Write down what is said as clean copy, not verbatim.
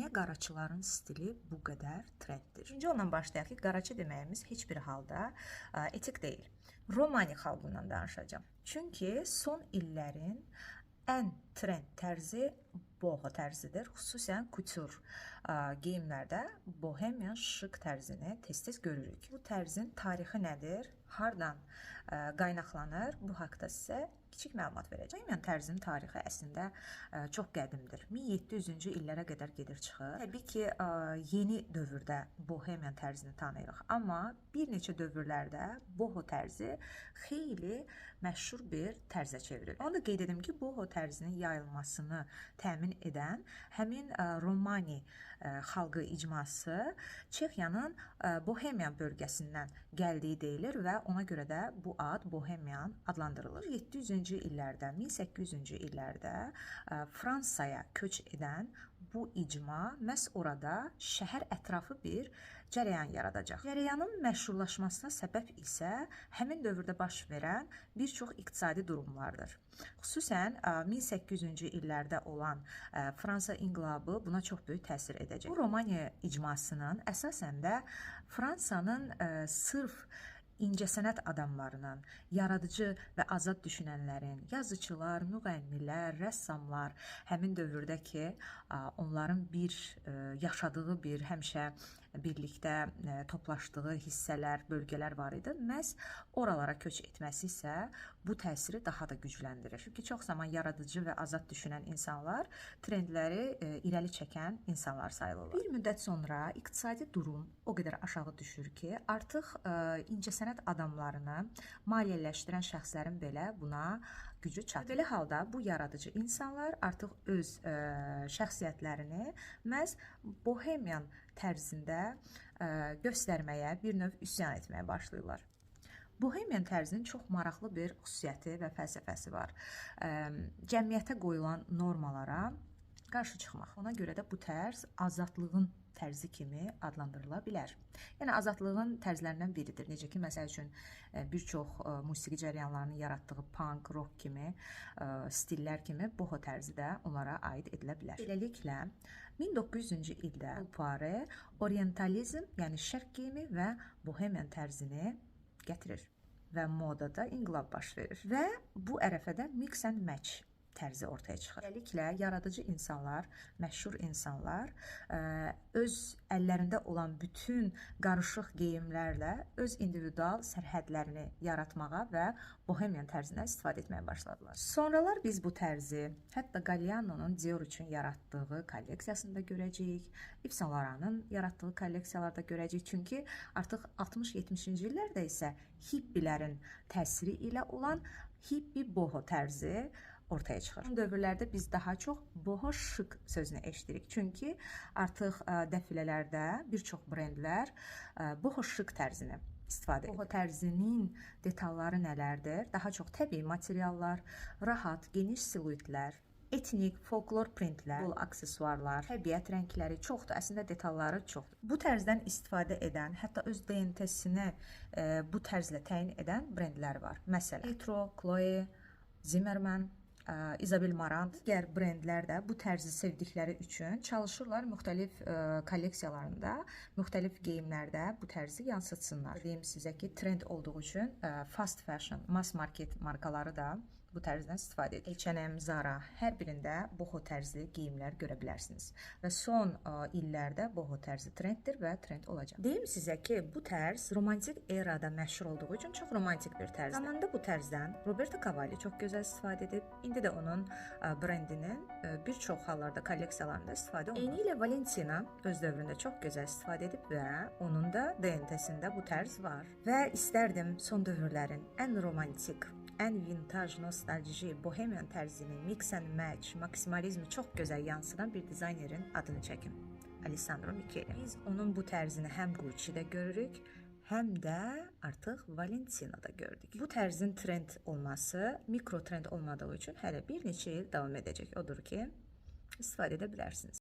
Niyə qaraçıların stili bu qədər trenddir? Öncə ondan başlayaq ki, qaraçı deməyimiz heç bir halda etik deyil. Romani xalqından danışacağam. Çünki son illərin ən trend tərzi boho tərzidir. Xüsusən couture geyimlərdə bohemian şık tərzini tez-tez görürük. Bu tərzin tarixi nədir? Hardan qaynaqlanır? Bu haqda sizə kiçik məlumat verəcəm. Bohemian tərzinin tarixi əslində çox qədimdir. 1700-cü illərə qədər gedir çıxır. Təbii ki, yeni dövrdə bohemian tərzini tanıyırıq, amma bir neçə dövrlərdə boho tərzi xeyli məşhur bir tərzə çevrilir. Onu da qeyd edim ki, boho tərzinin yayılmasını təmin edən həmin Romani xalqı icması Çexiyanın Bohemian bölgəsindən gəldiyi deyilir və ona görə də bu ad Bohemian adlandırılır. 700-cü illərdə, 1800-cü illərdə Fransaya köç edən bu icma məhz orada şəhər ətrafı bir cərəyan yaradacaq. Cərəyanın məşhurlaşmasına səbəb isə həmin dövrdə baş verən bir çox iqtisadi durumlardır. Xüsusən 1800-cü illərdə olan Fransa inqilabı buna çox böyük təsir edəcək. Bu Romani icmasının əsasən də Fransanın sırf incəsənət adamlarının, yaradıcı və azad düşünənlərin, yazıçılar, müğənnilər, rəssamlar, həmin dövrdə ki, onların bir yaşadığı bir həmişə birlikdə toplaşdığı hissələr, bölgələr var idi. Məhz oralara köç etməsi isə bu təsiri daha da gücləndirir. Çünki çox zaman yaradıcı və azad düşünən insanlar trendləri irəli çəkən insanlar sayılırlar. Bir müddət sonra iqtisadi durum o qədər aşağı düşür ki, artıq incəsənət adamlarını maliyyələşdirən şəxslərin belə buna gücü çatır. Belə halda bu yaradıcı insanlar artıq öz şəxsiyyətlərini məhz bohemian tərzində göstərməyə, bir növ üsyan etməyə başlayırlar. Bohemian tərzinin çox maraqlı bir xüsusiyyəti və fəlsəfəsi var. Cəmiyyətə qoyulan normalara qarşı çıxmaq. Ona görə də bu tərz azadlığın tərzi kimi adlandırıla bilər. Yəni azadlığın tərzlərindən biridir. Necə ki, məsəl üçün bir çox musiqi cərəyanlarının yaratdığı punk, rock kimi stillər kimi boho tərzi də onlara aid edilə bilər. Beləliklə 1900-cü ildə Poire orientalizm, yəni şərq geyimi və bohemian tərzini gətirir və modada inqilab baş verir və bu ərəfədə mix and match tərzi ortaya çıxır. Beləliklə, yaradıcı insanlar, məşhur insanlar öz əllərində olan bütün qarışıq geyimlərlə öz individual sərhədlərini yaratmağa və bohemian tərzindən istifadə etməyə başladılar. Sonralar biz bu tərzi hətta Galliano'nun Dior üçün yaratdığı kolleksiyasında görəcəyik, Yves Saint Laurent'ın yaratdığı kolleksiyalarda görəcəyik. Çünki artıq 60-70-ci illərdə isə hippilərin təsiri ilə olan hippi boho tərzi ortaya çıxır. Bu dövrlərdə biz daha çox boho şık sözünü eşidirik. Çünki artıq dəfilələrdə bir çox brendlər boho şık tərzini istifadə edir. Boho tərzinin detalları nələrdir? Daha çox təbii materiallar, rahat, geniş siluetlər, etnik, folklor printlər, bol aksesuarlar, təbiət rəngləri çoxdur. Əslində detalları çoxdur. Bu tərzdən istifadə edən, hətta öz DNT-sini bu tərzlə təyin edən brendlər var. Məsələn, Etro, Chloe, Zimmermann, Isabel Marant, digər brendlər də bu tərzi sevdikləri üçün çalışırlar müxtəlif kolleksiyalarında, müxtəlif geyimlərdə bu tərzi yansıtsınlar. Deyim sizə ki, trend olduğu üçün fast fashion, mass market markaları da bu tərzdən istifadə edir. H&M, Zara, hər birində boho tərzli geyimlər görə bilərsiniz. Və son illərdə boho tərzi trenddir və trend olacaq. Deyim sizə ki, bu tərz romantik erada məşhur olduğu üçün çox romantik bir tərzdir. Zamanında bu tərzdən Roberto Cavalli çox gözəl istifadə edib. İndi də onun brendinin bir çox hallarda kolleksiyalarında istifadə olunur. Eynilə Valentina öz dövründə çox gözəl istifadə edib və onun da DNT-sində bu tərz var. Və istərdim son dövrlərin ən romantik, ən vintaj, nostalji, bohemian tərzini, mix and match, maksimalizmi çox gözəl yansıdan bir dizaynerin adını çəkim. Alessandro Michele. Biz onun bu tərzini həm Gucci-də görürük, həm də artıq Valentina'da gördük. Bu tərzin trend olması, mikro trend olmadığı üçün hələ bir neçə il davam edəcək. Odur ki, istifadə edə bilərsiniz.